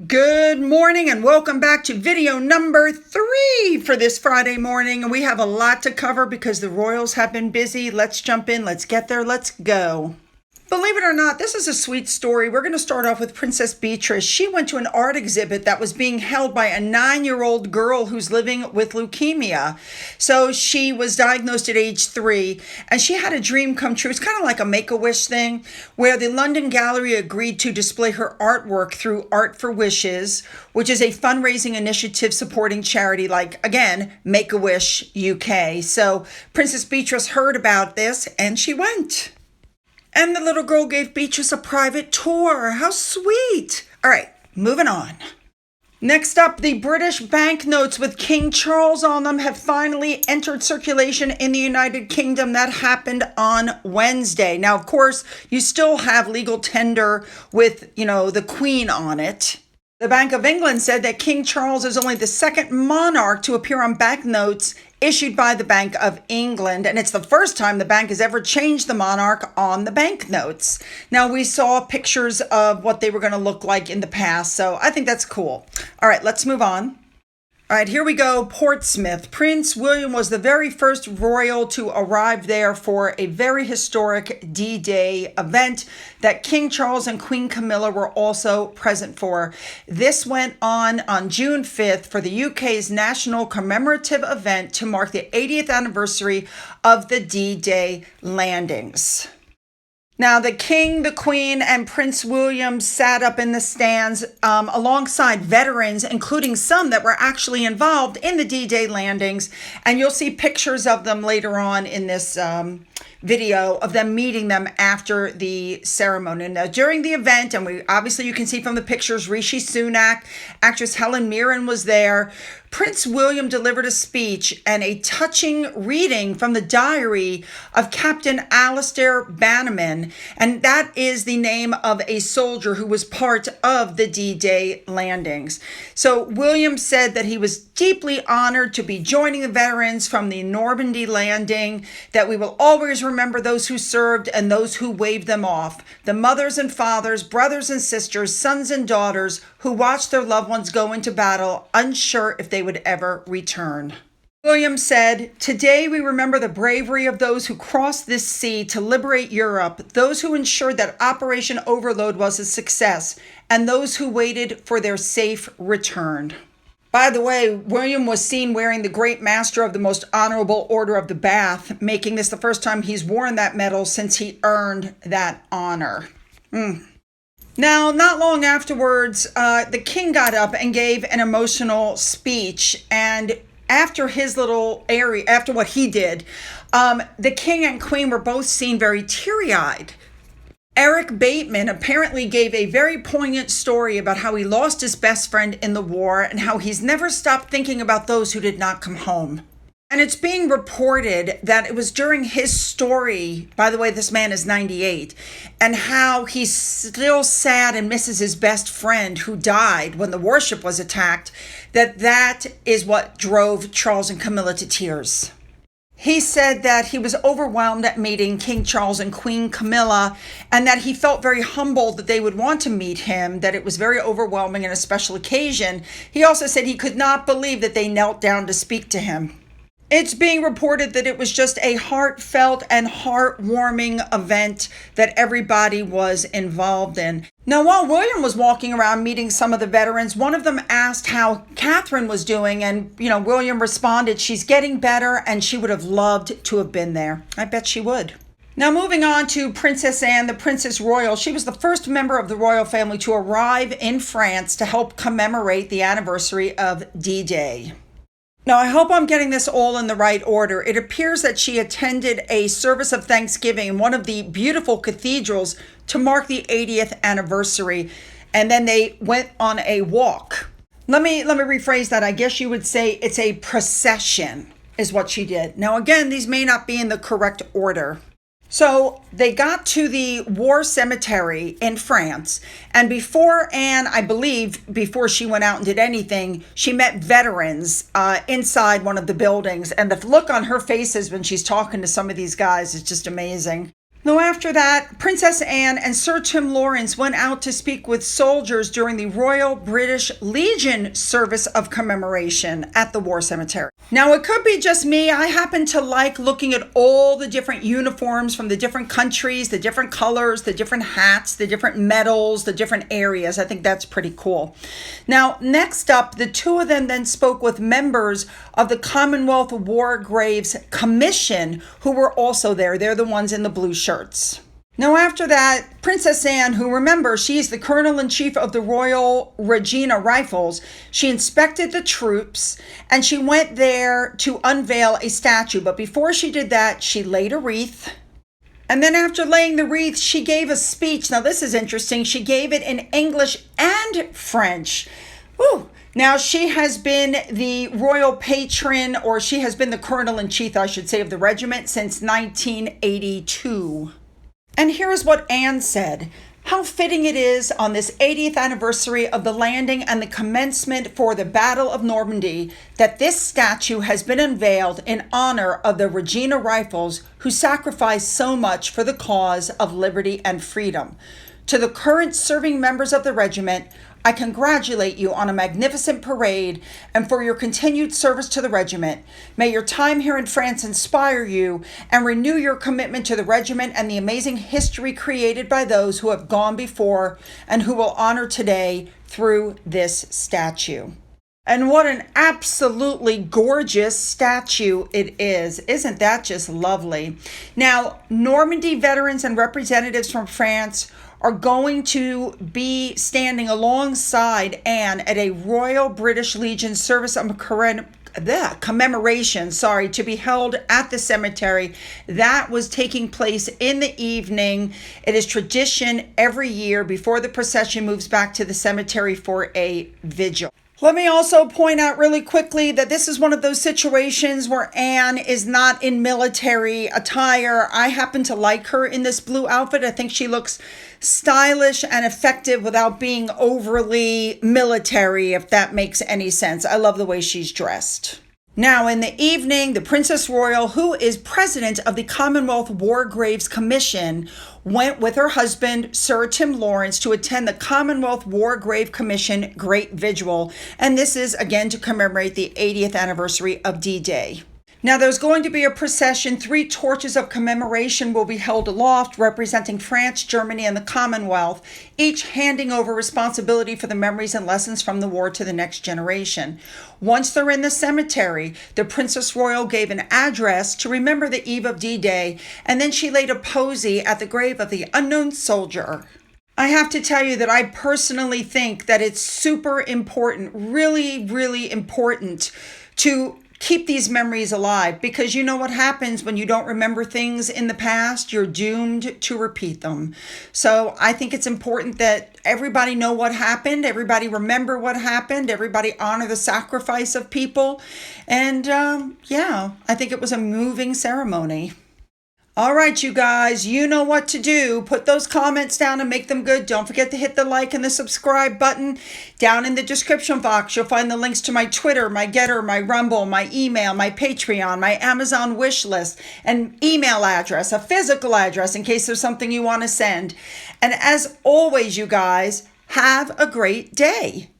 Good morning and welcome back to video number 3 for this Friday morning. And we have a lot to cover because the Royals have been busy. Let's jump in. Let's get there. Let's go. Believe it or not, this is a sweet story. We're going to start off with Princess Beatrice. She went to an art exhibit that was being held by a 9-year-old girl who's living with leukemia. So she was diagnosed at age 3, and she had a dream come true. It's kind of like a Make-A-Wish thing, where the London Gallery agreed to display her artwork through Art for Wishes, which is a fundraising initiative supporting charity like, again, Make-A-Wish UK. So Princess Beatrice heard about this, and she went. And the little girl gave Beatrice a private tour. How sweet. All right, moving on. Next up, the British banknotes with King Charles on them have finally entered circulation in the United Kingdom. That happened on Wednesday. Now, of course, you still have legal tender with, the Queen on it. The Bank of England said that King Charles is only the second monarch to appear on banknotes issued by the Bank of England, and it's the first time the bank has ever changed the monarch on the banknotes. Now, we saw pictures of what they were going to look like in the past, so I think that's cool. All right, let's move on. All right, here we go. Portsmouth. Prince William was the very first royal to arrive there for a very historic D-Day event that King Charles and Queen Camilla were also present for. This went on June 5th for the UK's national commemorative event to mark the 80th anniversary of the D-Day landings. Now, the King, the Queen, and Prince William sat up in the stands alongside veterans, including some that were actually involved in the D-Day landings. And you'll see pictures of them later on in this video of them meeting them after the ceremony. Now, during the event, and you can see from the pictures, Rishi Sunak, actress Helen Mirren was there. Prince William delivered a speech and a touching reading from the diary of Captain Alistair Bannerman, and that is the name of a soldier who was part of the D-Day landings. So William said that he was deeply honored to be joining the veterans from the Normandy landing, that we will always remember those who served and those who waved them off, the mothers and fathers, brothers and sisters, sons and daughters who watched their loved ones go into battle, unsure if they would ever return. William said, "Today we remember the bravery of those who crossed this sea to liberate Europe, those who ensured that Operation Overlord was a success, and those who waited for their safe return." By the way, William was seen wearing the Great Master of the Most Honorable Order of the Bath, making this the first time he's worn that medal since he earned that honor. Now, not long afterwards, the king got up and gave an emotional speech. And after after what he did, the king and queen were both seen very teary-eyed. Eric Bateman apparently gave a very poignant story about how he lost his best friend in the war and how he's never stopped thinking about those who did not come home. And it's being reported that it was during his story, by the way, this man is 98, and how he's still sad and misses his best friend who died when the warship was attacked, that is what drove Charles and Camilla to tears. He said that he was overwhelmed at meeting King Charles and Queen Camilla, and that he felt very humbled that they would want to meet him, that it was very overwhelming and a special occasion. He also said he could not believe that they knelt down to speak to him. It's being reported that it was just a heartfelt and heartwarming event that everybody was involved in. Now, while William was walking around meeting some of the veterans, one of them asked how Catherine was doing, and, William responded, "She's getting better, and she would have loved to have been there." I bet she would. Now, moving on to Princess Anne, the Princess Royal. She was the first member of the royal family to arrive in France to help commemorate the anniversary of D-Day. Now, I hope I'm getting this all in the right order. It appears that she attended a service of Thanksgiving in one of the beautiful cathedrals to mark the 80th anniversary, and then they went on a walk. Let me rephrase that. I guess you would say it's a procession is what she did. Now, again, these may not be in the correct order. So they got to the war cemetery in France, and before Anne, I believe, before she went out and did anything, she met veterans inside one of the buildings, and the look on her faces when she's talking to some of these guys is just amazing. Now, after that, Princess Anne and Sir Tim Lawrence went out to speak with soldiers during the Royal British Legion service of commemoration at the War Cemetery. Now, it could be just me. I happen to like looking at all the different uniforms from the different countries, the different colors, the different hats, the different medals, the different areas. I think that's pretty cool. Now, next up, the two of them then spoke with members of the Commonwealth War Graves Commission, who were also there. They're the ones in the blue shirts. Now, after that, Princess Anne, who, remember, she's the Colonel-in-Chief of the Royal Regina Rifles, she inspected the troops and she went there to unveil a statue. But before she did that, she laid a wreath. And then after laying the wreath, she gave a speech. Now, this is interesting. She gave it in English and French. Woo! Now, she has been the royal patron, or she has been the colonel-in-chief, I should say, of the regiment since 1982. And here is what Anne said. How fitting it is on this 80th anniversary of the landing and the commencement for the Battle of Normandy that this statue has been unveiled in honor of the Regina Rifles, who sacrificed so much for the cause of liberty and freedom. To the current serving members of the regiment, I congratulate you on a magnificent parade and for your continued service to the regiment. May your time here in France inspire you and renew your commitment to the regiment and the amazing history created by those who have gone before and who will honor today through this statue. And what an absolutely gorgeous statue it is. Isn't that just lovely? Now, Normandy veterans and representatives from France are going to be standing alongside Anne at a Royal British Legion service of commemoration, to be held at the cemetery. That was taking place in the evening. It is tradition every year before the procession moves back to the cemetery for a vigil. Let me also point out really quickly that this is one of those situations where Anne is not in military attire. I happen to like her in this blue outfit. I think she looks stylish and effective without being overly military, if that makes any sense. I love the way she's dressed. Now, in the evening, the Princess Royal, who is president of the Commonwealth War Graves Commission, went with her husband, Sir Tim Lawrence, to attend the Commonwealth War Grave Commission Great Vigil. And this is, again, to commemorate the 80th anniversary of D-Day. Now, there's going to be a procession. 3 torches of commemoration will be held aloft, representing France, Germany, and the Commonwealth, each handing over responsibility for the memories and lessons from the war to the next generation. Once they're in the cemetery, the Princess Royal gave an address to remember the eve of D-Day, and then she laid a posy at the grave of the unknown soldier. I have to tell you that I personally think that it's super important, really, really important to keep these memories alive, because you know what happens when you don't remember things in the past? You're doomed to repeat them. So I think it's important that everybody know what happened, everybody remember what happened, everybody honor the sacrifice of people. And I think it was a moving ceremony. All right, you guys, you know what to do. Put those comments down and make them good. Don't forget to hit the like and the subscribe button. Down in the description box, you'll find the links to my Twitter, my Gettr, my Rumble, my email, my Patreon, my Amazon wish list, an email address, a physical address in case there's something you want to send. And as always, you guys, have a great day.